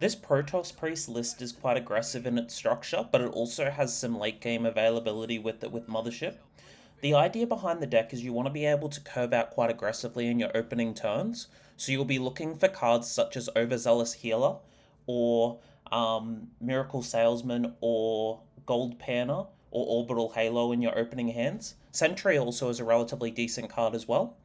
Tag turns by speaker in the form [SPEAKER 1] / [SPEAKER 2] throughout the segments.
[SPEAKER 1] This Protoss Priest list is quite aggressive in its structure, but it also has some late game availability with it with Mothership. The idea behind the deck is you want to be able to curve out quite aggressively in your opening turns, so you'll be looking for cards such as Overzealous Healer, or Miracle Salesman, or Gold Panner, or Orbital Halo in your opening hands. Sentry also is a relatively decent card as well.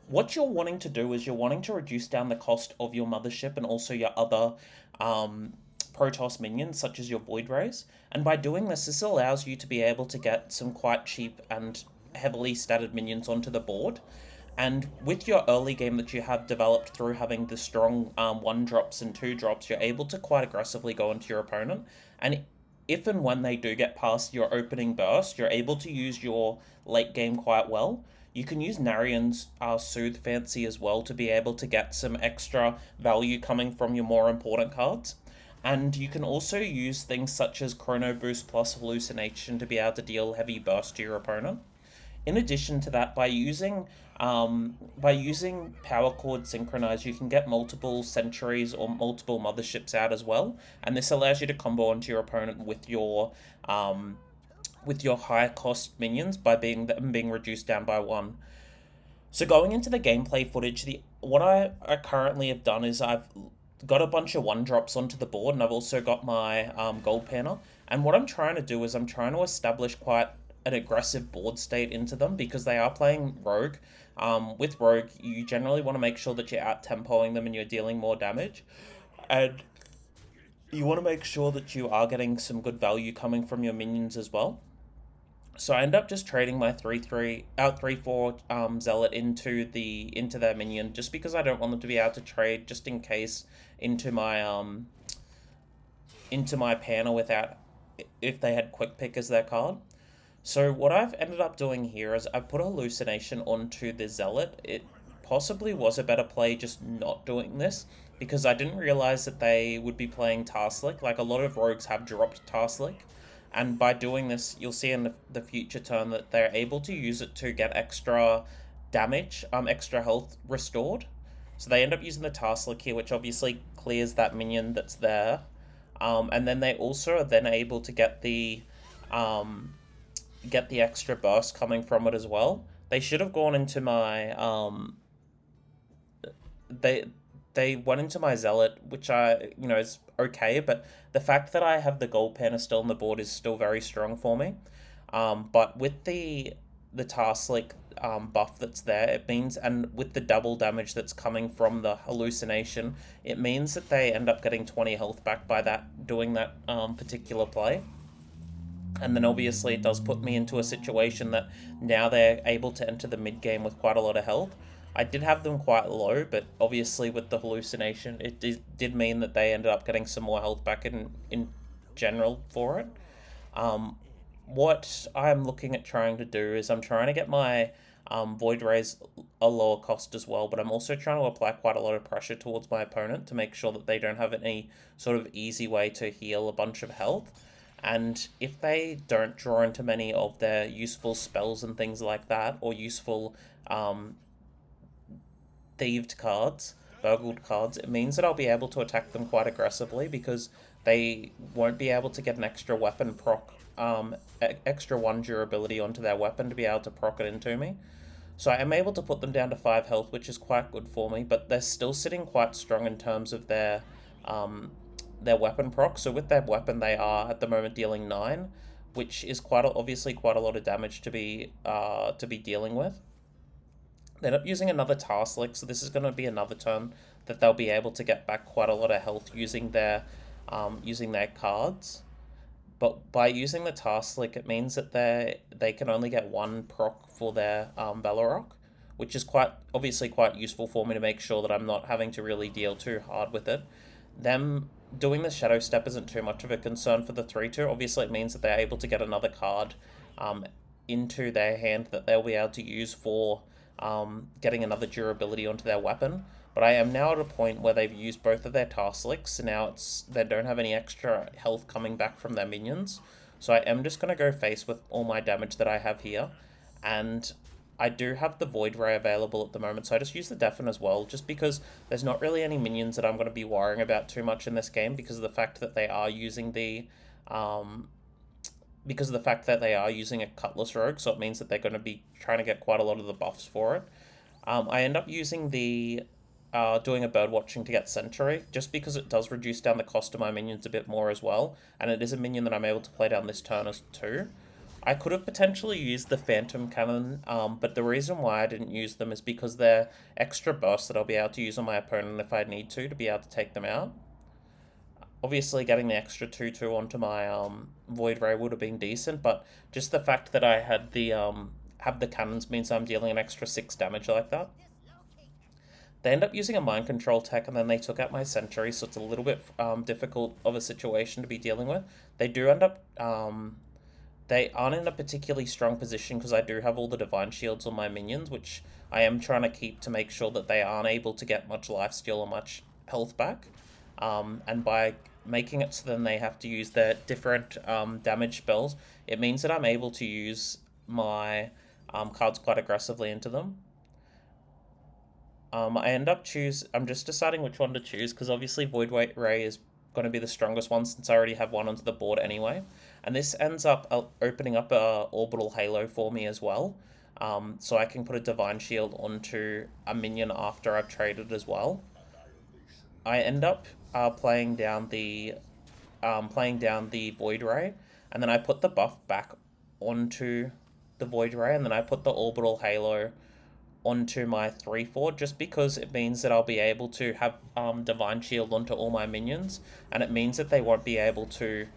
[SPEAKER 1] What you're wanting to do is you're wanting to reduce down the cost of your mothership and also your other Protoss minions, such as your Void Rays. And by doing this, this allows you to be able to get some quite cheap and heavily statted minions onto the board. And with your early game that you have developed through having the strong 1 drops and 2 drops, you're able to quite aggressively go into your opponent. And if and when they do get past your opening burst, you're able to use your late game quite well. You can use Narian's Soothe Fancy as well to be able to get some extra value coming from your more important cards. And you can also use things such as Chrono Boost plus Hallucination to be able to deal heavy burst to your opponent. In addition to that, by using Power Chord Synchronize, you can get multiple Centuries or multiple Motherships out as well, and this allows you to combo onto your opponent with your higher cost minions by being reduced down by 1. So going into the gameplay footage, the what I currently have done is I've got a bunch of 1 drops onto the board, and I've also got my gold panel. And what I'm trying to do is I'm trying to establish quite an aggressive board state into them because they are playing Rogue. With Rogue, you generally want to make sure that you're out tempoing them and you're dealing more damage. And you want to make sure that you are getting some good value coming from your minions as well. So I end up just trading my 3-4 zealot into their minion just because I don't want them to be able to trade just in case into my panel without if they had quick pick as their card. So what I've ended up doing here is I've put a hallucination onto the zealot. It possibly was a better play just not doing this because I didn't realize that they would be playing Tarslick. Like a lot of rogues have dropped Tarslick. And by doing this, you'll see in the future turn that they're able to use it to get extra damage, extra health restored. So they end up using the Tarslick here, which obviously clears that minion that's there. And then they also are then able to get the extra burst coming from it as well. They should have gone into my they they went into my zealot, which is okay, but the fact that I have the gold panner still on the board is still very strong for me. But with the Tarslick buff that's there, it means, and with the double damage that's coming from the hallucination, it means that they end up getting 20 health back by doing that particular play. And then obviously it does put me into a situation that now they're able to enter the mid game with quite a lot of health. I did have them quite low, but obviously with the hallucination, it did mean that they ended up getting some more health back in general for it. What I'm looking at trying to do is I'm trying to get my Void Rays a lower cost as well, but I'm also trying to apply quite a lot of pressure towards my opponent to make sure that they don't have any sort of easy way to heal a bunch of health. And if they don't draw into many of their useful spells and things like that, or useful thieved cards, burgled cards, it means that I'll be able to attack them quite aggressively because they won't be able to get an extra weapon proc, extra 1 durability onto their weapon to be able to proc it into me. So I am able to put them down to 5 health, which is quite good for me, but they're still sitting quite strong in terms of their weapon proc. So with their weapon, they are at the moment dealing 9, which is obviously quite a lot of damage to be dealing with. They end up using another Tarslick, so this is going to be another turn that they'll be able to get back quite a lot of health using their cards. But by using the Tarslick, it means that they can only get 1 proc for their Valorok, which is obviously quite useful for me to make sure that I'm not having to really deal too hard with it. Them doing the Shadow Step isn't too much of a concern for the 3-2. Obviously, it means that they're able to get another card into their hand that they'll be able to use for getting another durability onto their weapon. But I am now at a point where they've used both of their Tarslicks, so now they don't have any extra health coming back from their minions. So I am just going to go face with all my damage that I have here. And I do have the Void Ray available at the moment, so I just use the Deafen as well, just because there's not really any minions that I'm going to be worrying about too much in this game because of the fact that they are using um, a Cutlass Rogue, so it means that they're going to be trying to get quite a lot of the buffs for it. I end up using doing a bird watching to get Sentry, just because it does reduce down the cost of my minions a bit more as well, and it is a minion that I'm able to play down this turn as too. I could have potentially used the Phantom Cannon, but the reason why I didn't use them is because they're extra bursts that I'll be able to use on my opponent if I need to be able to take them out. Obviously, getting the extra 2/2 onto my Void Ray would have been decent, but just the fact that I had have the cannons means I'm dealing an extra 6 damage like that. They end up using a mind control tech, and then they took out my sentry, so it's a little bit difficult of a situation to be dealing with. They do end up they aren't in a particularly strong position because I do have all the divine shields on my minions, which I am trying to keep to make sure that they aren't able to get much lifesteal or much health back. And by making it so then they have to use their different damage spells, it means that I'm able to use my cards quite aggressively into them. I'm just deciding which one to choose because obviously Void Ray is going to be the strongest one since I already have one onto the board anyway. And this ends up opening up a Orbital Halo for me as well. So I can put a Divine Shield onto a minion after I've traded as well. I end up playing down the Void Ray, and then I put the buff back onto the Void Ray, and then I put the Orbital Halo onto my 3/4 just because it means that I'll be able to have Divine Shield onto all my minions, and it means that they won't be able to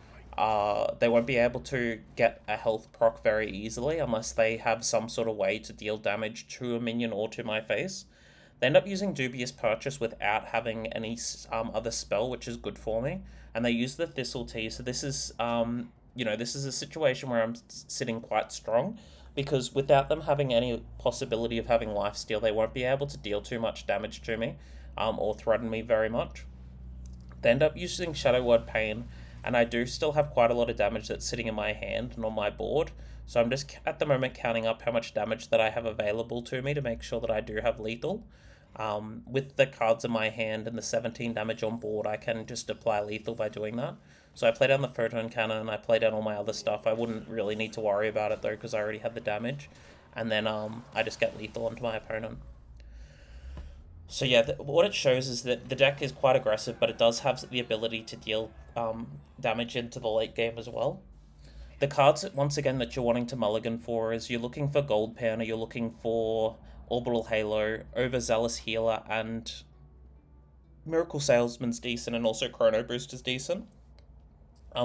[SPEAKER 1] get a health proc very easily unless they have some sort of way to deal damage to a minion or to my face. They end up using Dubious Purchase without having any other spell, which is good for me. And they use the Thistle Tea, so this is this is a situation where I'm sitting quite strong, because without them having any possibility of having lifesteal, they won't be able to deal too much damage to me, or threaten me very much. They end up using Shadow Word Pain, and I do still have quite a lot of damage that's sitting in my hand and on my board, so I'm just at the moment counting up how much damage that I have available to me to make sure that I do have lethal. With the cards in my hand and the 17 damage on board, I can just apply lethal by doing that. So I play down the Photon Cannon and I play down all my other stuff. I wouldn't really need to worry about it though because I already had the damage. And then I just get lethal onto my opponent. So yeah, what it shows is that the deck is quite aggressive, but it does have the ability to deal damage into the late game as well. The cards, once again, that you're wanting to mulligan for is you're looking for Gold Pan, or you're looking for Orbital Halo, Overzealous Healer, and Miracle Salesman's decent, and also Chrono Boost is decent.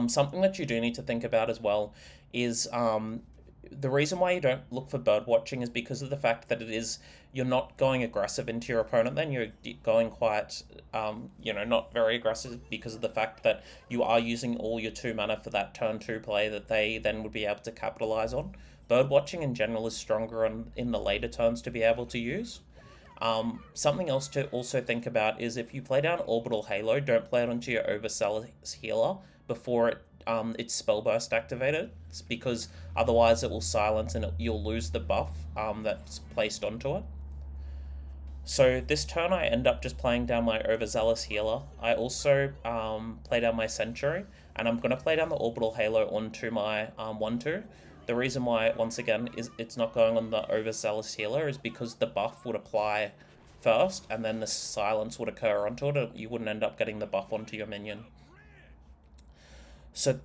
[SPEAKER 1] Something that you do need to think about as well is the reason why you don't look for bird watching is because of the fact that you're not going aggressive into your opponent, then you're going quite not very aggressive because of the fact that you are using all your 2 mana for that turn 2 play that they then would be able to capitalize on. Bird watching in general is stronger in the later turns to be able to use. Something else to also think about is if you play down Orbital Halo, don't play it onto your Overzealous Healer before it's spell burst activated. It's because otherwise it will silence and you'll lose the buff that's placed onto it. So this turn I end up just playing down my Overzealous Healer. I also play down my Sentry, and I'm going to play down the Orbital Halo onto my 1/2. The reason why, once again, is it's not going on the Overzealous Healer is because the buff would apply first, and then the silence would occur onto it, and you wouldn't end up getting the buff onto your minion. So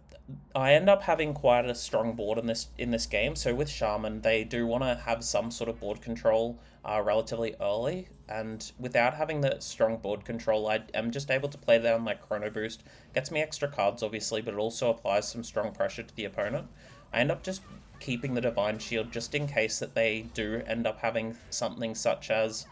[SPEAKER 1] I end up having quite a strong board in this game. So with Shaman, they do want to have some sort of board control relatively early, and without having the strong board control, I am just able to play down my Chrono Boost. Gets me extra cards, obviously, but it also applies some strong pressure to the opponent. I end up just keeping the Divine Shield just in case that they do end up having something such as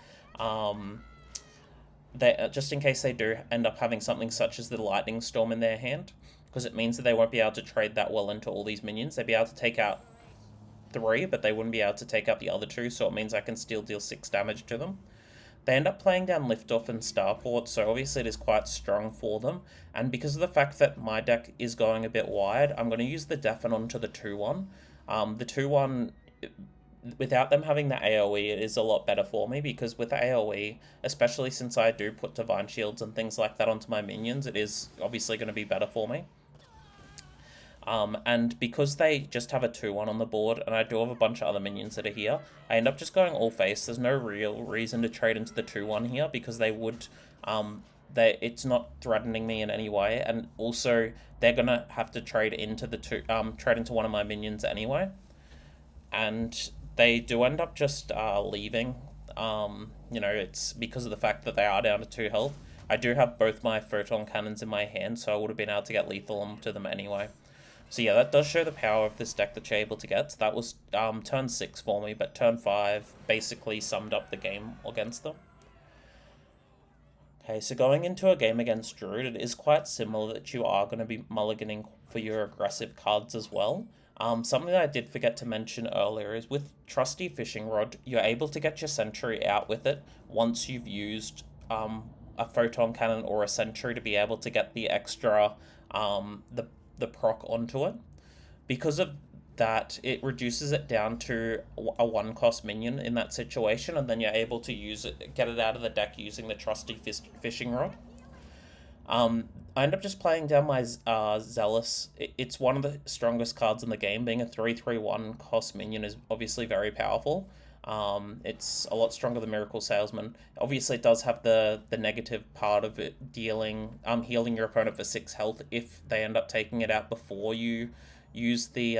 [SPEAKER 1] just in case they do end up having something such as the Lightning Storm in their hand, because it means that they won't be able to trade that well into all these minions. They'd be able to take out 3, but they wouldn't be able to take out the other 2, so it means I can still deal 6 damage to them. They end up playing down Liftoff and Starport, so obviously it is quite strong for them. And because of the fact that my deck is going a bit wide, I'm going to use the Deafen onto the 2/1. The 2/1 without them having the AoE, it is a lot better for me, because with AoE, especially since I do put Divine Shields and things like that onto my minions, it is obviously going to be better for me. And because they just have a 2-1 on the board, and I do have a bunch of other minions that are here, I end up just going all face. There's no real reason to trade into the 2-1 here, because they would, it's not threatening me in any way, and also they're gonna have to trade into the trade into one of my minions anyway, and they do end up just leaving. You know, it's because of the fact that they are down to 2 health. I do have both my photon cannons in my hand, so I would have been able to get lethal onto them anyway. So yeah, that does show the power of this deck that you're able to get. So that was turn 6 for me, but turn 5 basically summed up the game against them. Okay, so going into a game against Druid, it is quite similar that you are going to be mulliganing for your aggressive cards as well. Something that I did forget to mention earlier is with Trusty Fishing Rod, you're able to get your Sentry out with it once you've used a Photon Cannon or a Sentry to be able to get the extra, the proc onto it. Because of that, it reduces it down to a 1-cost minion in that situation, and then you're able to use it, get it out of the deck using the Trusty Fishing Rod. I end up just playing down my Zealous. It's one of the strongest cards in the game. Being a 3/3/1 cost minion is obviously very powerful. It's a lot stronger than Miracle Salesman. Obviously, it does have the negative part of it healing your opponent for 6 health if they end up taking it out before you use the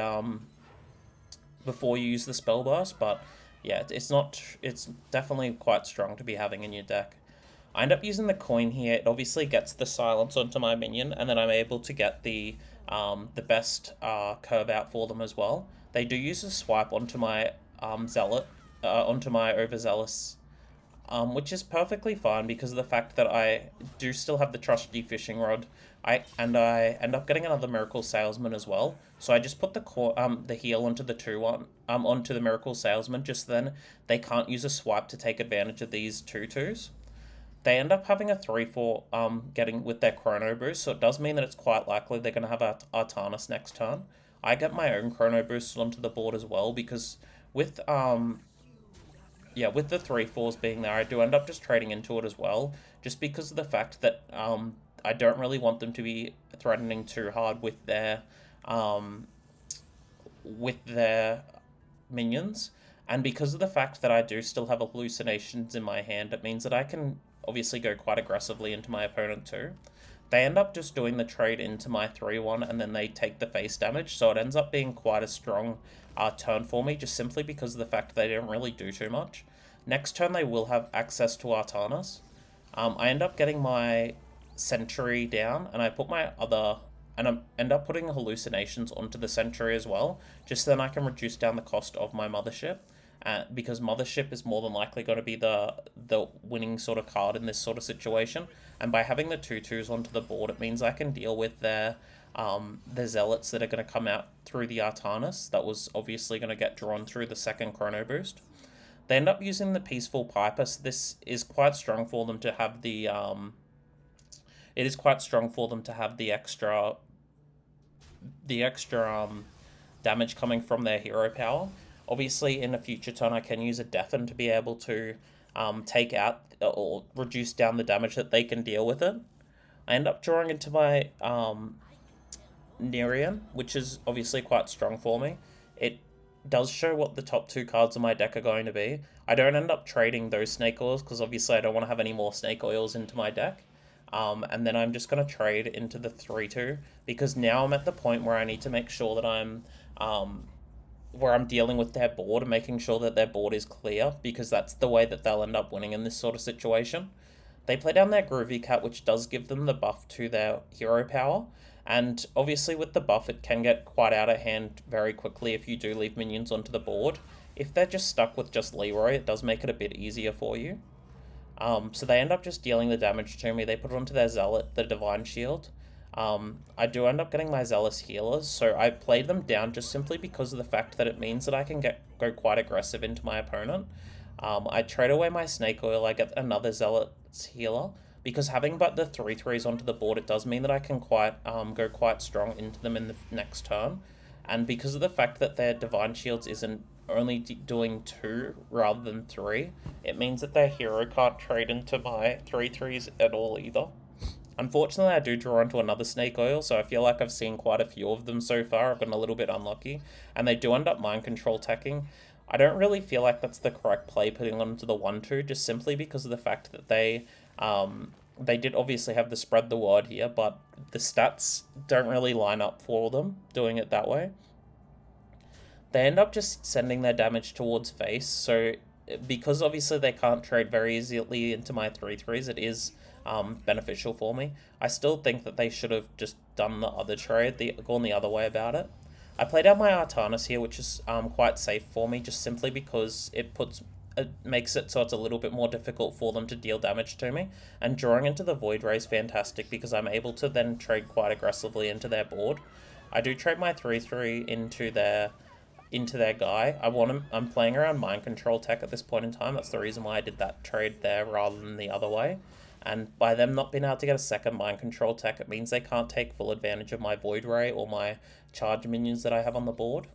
[SPEAKER 1] spell burst. But yeah, it's definitely quite strong to be having in your deck. I end up using the coin here. It obviously gets the silence onto my minion, and then I'm able to get the best curve out for them as well. They do use a swipe onto my Zealot, onto my Overzealous, which is perfectly fine because of the fact that I do still have the Trusty Fishing Rod. I end up getting another Miracle Salesman as well. So I just put the heal onto the 2-1 onto the Miracle Salesman. Just then they can't use a swipe to take advantage of these 2/2s. They end up having a 3/4 getting with their Chrono Boost, so it does mean that it's quite likely they're going to have Artanis next turn. I get my own Chrono Boost onto the board as well, because with with the 3/4s being there, I do end up just trading into it as well, just because of the fact that I don't really want them to be threatening too hard with their minions, and because of the fact that I do still have hallucinations in my hand, it means that I can obviously go quite aggressively into my opponent too. They end up just doing the trade into my 3/1, and then they take the face damage, so it ends up being quite a strong turn for me, just simply because of the fact that they don't really do too much. Next turn they will have access to Artanis. I end up getting my Sentry down, and I put my and I end up putting hallucinations onto the Sentry as well, just so then I can reduce down the cost of my mothership. Because mothership is more than likely going to be the winning sort of card in this sort of situation, and by having the 2/2s onto the board, it means I can deal with their the zealots that are going to come out through the Artanis. That was obviously going to get drawn through the second Chrono Boost. They end up using the Peaceful Piper, so this is quite strong for them to have the it is quite strong for them to have the extra damage coming from their hero power. Obviously, in a future turn, I can use a Deafen to be able to take out or reduce down the damage that they can deal with it. I end up drawing into my Nerian, which is obviously quite strong for me. It does show what the top 2 cards of my deck are going to be. I don't end up trading those Snake Oils because obviously I don't want to have any more Snake Oils into my deck. And then I'm just going to trade into the 3/2 because now I'm at the point where I need to make sure that I'm dealing with their board and making sure that their board is clear, because that's the way that they'll end up winning in this sort of situation. They play down their Groovy Cat, which does give them the buff to their hero power, and obviously with the buff it can get quite out of hand very quickly if you do leave minions onto the board. If they're just stuck with just Leroy, it does make it a bit easier for you. So they end up just dealing the damage to me. They put it onto their Zealot, the Divine Shield. I do end up getting my Zealous healers, so I played them down just simply because of the fact that it means that I can go quite aggressive into my opponent. I trade away my Snake Oil, I get another Zealot's healer, because having but the 3/3s onto the board, it does mean that I can go quite strong into them in the next turn. And because of the fact that their Divine Shields isn't only doing 2 rather than 3, it means that their hero can't trade into my 3/3s at all either. Unfortunately, I do draw into another snake oil, so I feel like I've seen quite a few of them so far. I've been a little bit unlucky, and they do end up mind control teching. I don't really feel like that's the correct play putting onto the 1/2, just simply because of the fact that they did obviously have the spread the word here, but the stats don't really line up for them doing it that way. They end up just sending their damage towards face, so because obviously they can't trade very easily into my 3/3s, it is beneficial for me. I still think that they should have just done the other trade, gone the other way about it. I played out my Artanis here, which is quite safe for me, just simply because it makes it so it's a little bit more difficult for them to deal damage to me. And drawing into the Void Ray is fantastic because I'm able to then trade quite aggressively into their board. I do trade my 3/3 into their guy. I'm playing around mind control tech at this point in time. That's the reason why I did that trade there rather than the other way. And by them not being able to get a second mind control tech, it means they can't take full advantage of my Void Ray or my charge minions that I have on the board.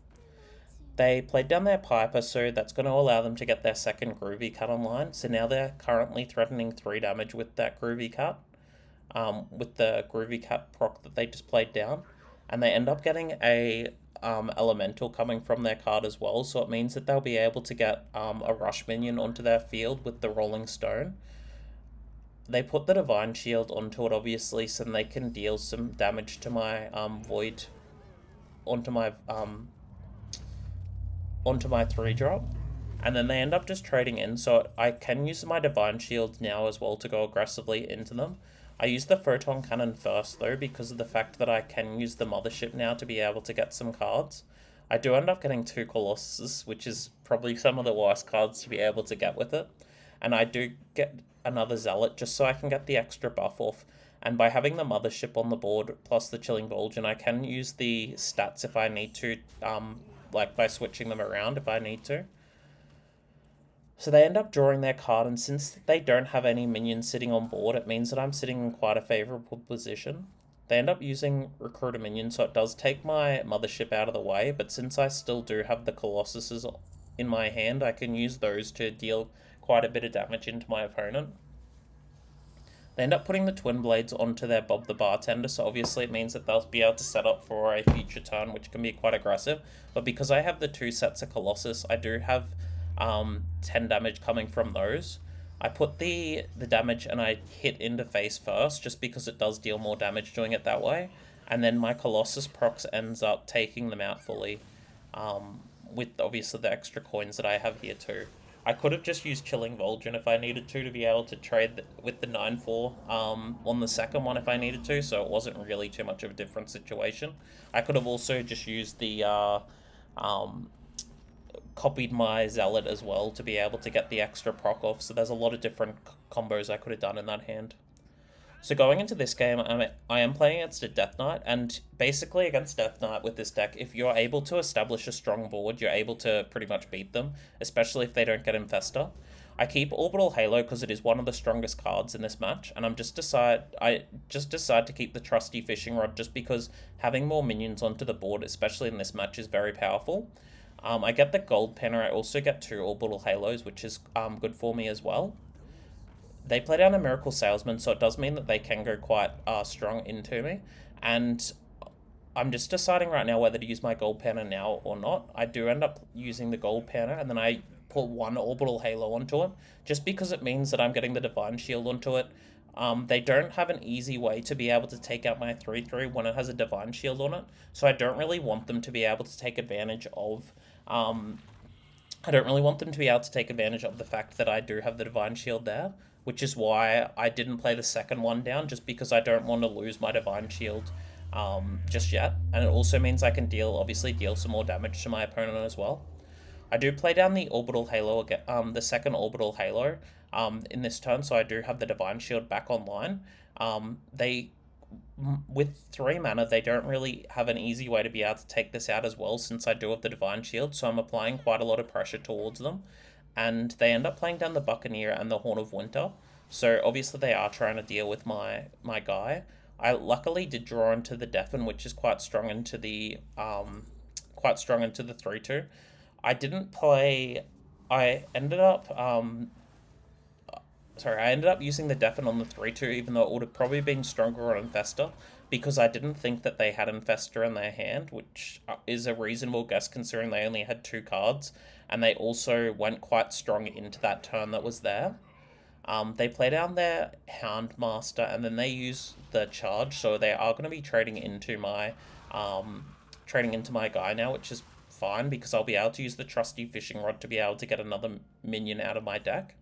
[SPEAKER 1] They played down their Piper, so that's going to allow them to get their second Groovy Cut online. So now they're currently threatening 3 damage with that Groovy Cut, with the Groovy Cut proc that they just played down. And they end up getting a elemental coming from their card as well, so it means that they'll be able to get a rush minion onto their field with the Rolling Stone. They put the Divine Shield onto it, obviously, so they can deal some damage to my Void onto my 3-drop. And then they end up just trading in, so I can use my Divine Shield now as well to go aggressively into them. I use the Photon Cannon first, though, because of the fact that I can use the Mothership now to be able to get some cards. I do end up getting 2 Colossus, which is probably some of the worst cards to be able to get with it. And I do get another Zealot just so I can get the extra buff off. And by having the Mothership on the board, plus the Chilling Vulcan, I can use the stats if I need to, like by switching them around if I need to. So they end up drawing their card, and since they don't have any minions sitting on board, it means that I'm sitting in quite a favourable position. They end up using Recruiter Minion, so it does take my Mothership out of the way, but since I still do have the Colossuses in my hand, I can use those to deal quite a bit of damage into my opponent. They end up putting the Twin Blades onto their Bob the Bartender, so obviously it means that they'll be able to set up for a future turn, which can be quite aggressive. But because I have the 2 sets of Colossus, I do have 10 damage coming from those. I put the damage and I hit into face first, just because it does deal more damage doing it that way. And then my Colossus procs ends up taking them out fully, with obviously the extra coins that I have here too. I could have just used Chilling Vulcan if I needed to be able to trade with the 9/4 on the second one if I needed to, so it wasn't really too much of a different situation. I could have also just used the copied my Zealot as well to be able to get the extra proc off, so there's a lot of different combos I could have done in that hand. So going into this game, I am playing against a Death Knight, and basically against Death Knight with this deck, if you're able to establish a strong board, you're able to pretty much beat them, especially if they don't get Infestor. I keep Orbital Halo because it is one of the strongest cards in this match, and I just decide to keep the trusty Fishing Rod just because having more minions onto the board, especially in this match, is very powerful. I get the Gold Penner, I also get 2 Orbital Halos, which is good for me as well. They play down a Miracle Salesman, so it does mean that they can go quite strong into me. And I'm just deciding right now whether to use my Gold Penner now or not. I do end up using the Gold Penner, and then I put 1 Orbital Halo onto it, just because it means that I'm getting the Divine Shield onto it. They don't have an easy way to be able to take out my 3/3 when it has a Divine Shield on it, so I don't really want them to be able to take advantage of the fact that I do have the Divine Shield there, which is why I didn't play the second one down, just because I don't want to lose my Divine Shield just yet. And it also means I can obviously deal some more damage to my opponent as well. I do play down the Orbital Halo again, the second Orbital Halo in this turn, so I do have the Divine Shield back online. With 3 mana, they don't really have an easy way to be able to take this out as well, since I do have the Divine Shield, so I'm applying quite a lot of pressure towards them. And they end up playing down the Buccaneer and the Horn of Winter, so obviously they are trying to deal with my guy. I luckily did draw into the Deafen, which is quite strong into the 3/2. I didn't play. I ended up I ended up using the Deafen on the 3-2, even though it would have probably been stronger on Infester, because I didn't think that they had Infester in their hand, which is a reasonable guess considering they only had 2 cards, and they also went quite strong into that turn that was there. They play down their Houndmaster, and then they use the charge, so they are going to be trading into my guy now, which is fine because I'll be able to use the trusty fishing rod to be able to get another minion out of my deck.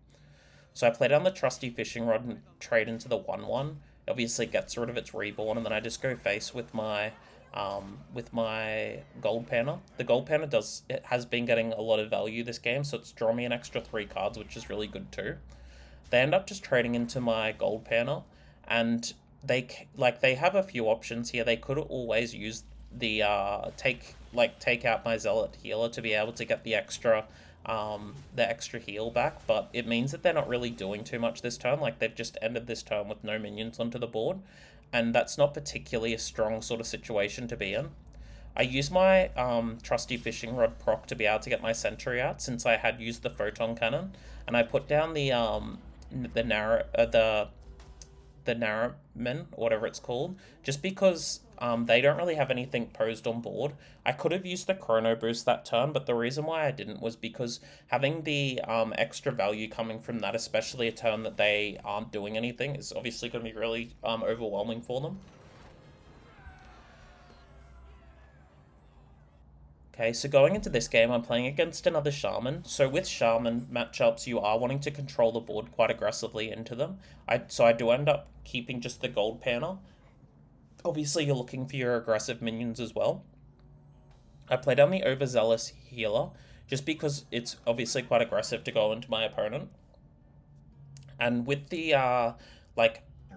[SPEAKER 1] So I play down the trusty fishing rod and trade into the 1/1. Obviously gets rid of its reborn, and then I just go face with my gold panner. The gold panner has been getting a lot of value this game, so it's drawn me an extra 3 cards, which is really good too. They end up just trading into my gold panner, and they have a few options here. They could always use the take out my zealot healer to be able to get the extra heal back, but it means that they're not really doing too much this turn. Like, they've just ended this turn with no minions onto the board, and that's not particularly a strong sort of situation to be in. I use my trusty fishing rod proc to be able to get my sentry out, since I had used the photon cannon, and I put down the Narrowman, or whatever it's called, just because they don't really have anything posed on board. I could have used the Chrono Boost that turn, but the reason why I didn't was because having the extra value coming from that, especially a turn that they aren't doing anything, is obviously going to be really overwhelming for them. Okay, so going into this game, I'm playing against another Shaman. So with Shaman matchups, you are wanting to control the board quite aggressively into them. So I do end up keeping just the gold panel. Obviously, you're looking for your aggressive minions as well. I play down the Overzealous healer, just because it's obviously quite aggressive to go into my opponent. And with the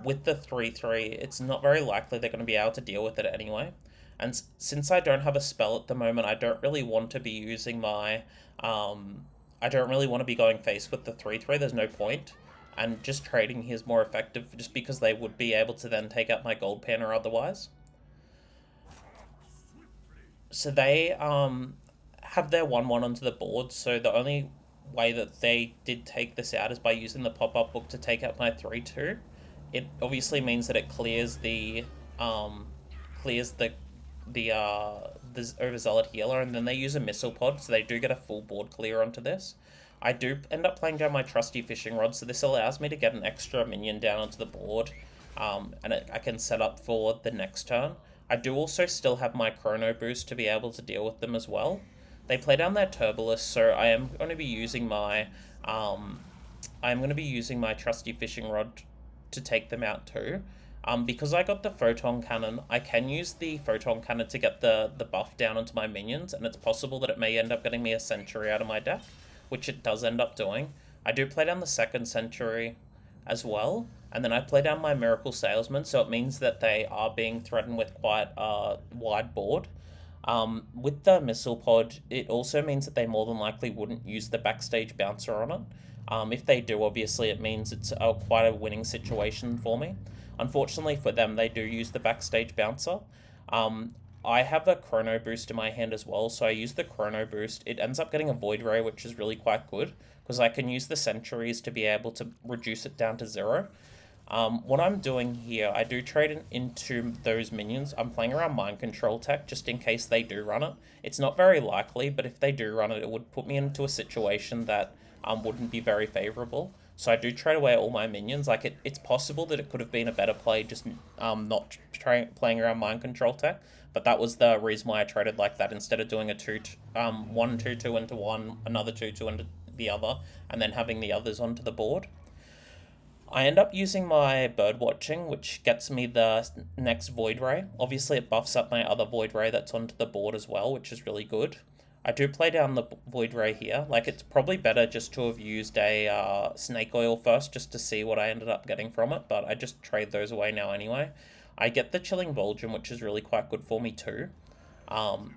[SPEAKER 1] with the 3/3, it's not very likely they're going to be able to deal with it anyway. And since I don't have a spell at the moment, I don't really want to be using my I don't really want to be going face with the 3/3. There's no point. And just trading here is more effective, just because they would be able to then take out my gold panner otherwise. So they have their 1/1 onto the board, so the only way that they did take this out is by using the pop-up book to take out my 3/2. It obviously means that it clears the Overzealot healer, and then they use a missile pod, so they do get a full board clear onto this. I do end up playing down my trusty fishing rod, so this allows me to get an extra minion down onto the board, and I can set up for the next turn. I do also still have my Chrono Boost to be able to deal with them as well. They play down their Turbolus, so I am going to be using my trusty fishing rod to take them out too. Because I got the photon cannon, I can use the photon cannon to get the buff down onto my minions, and it's possible that it may end up getting me a sentry out of my deck, which it does end up doing. I do play down the second sentry as well, and then I play down my Miracle Salesman, so it means that they are being threatened with quite a wide board. With the missile pod, it also means that they more than likely wouldn't use the backstage bouncer on it. If they do, obviously it means it's quite a winning situation for me. Unfortunately for them, they do use the backstage bouncer. I have a Chrono Boost in my hand as well, so I use the Chrono Boost. It ends up getting a Void Ray, which is really quite good, because I can use the sentries to be able to reduce it down to 0. What I'm doing here, I do trade into those minions. I'm playing around Mind Control tech, just in case they do run it. It's not very likely, but if they do run it, it would put me into a situation that wouldn't be very favourable. So I do trade away all my minions. Like, it's possible that it could have been a better play just not playing around Mind Control tech, but that was the reason why I traded like that, instead of doing a 1/2/2 into one, another 2/2 into the other, and then having the others onto the board. I end up using my Bird Watching, which gets me the next Void Ray. Obviously, it buffs up my other Void Ray that's onto the board as well, which is really good. I do play down the Void Ray here. Like, it's probably better just to have used a Snake Oil first, just to see what I ended up getting from it, but I just trade those away now anyway. I get the Chilling Vulture, which is really quite good for me too.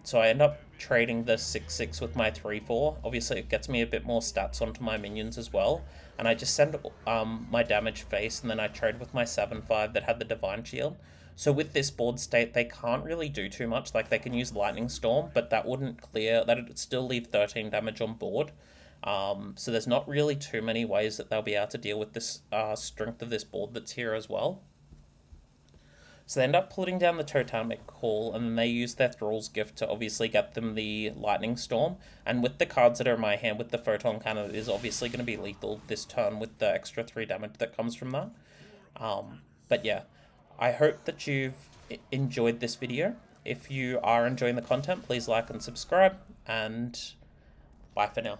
[SPEAKER 1] So I end up trading the 6/6 with my 3/4. Obviously, it gets me a bit more stats onto my minions as well. And I just send my damage face, and then I trade with my 7/5 that had the Divine Shield. So with this board state, they can't really do too much. Like, they can use Lightning Storm, but that wouldn't clear, that'd still leave 13 damage on board. So there's not really too many ways that they'll be able to deal with this strength of this board that's here as well. So they end up putting down the Totemic Call, and then they use their Thrall's Gift to obviously get them the Lightning Storm. And with the cards that are in my hand, with the Photon Cannon, it is obviously going to be lethal this turn with the extra 3 damage that comes from that. But yeah, I hope that you've enjoyed this video. If you are enjoying the content, please like and subscribe, and bye for now.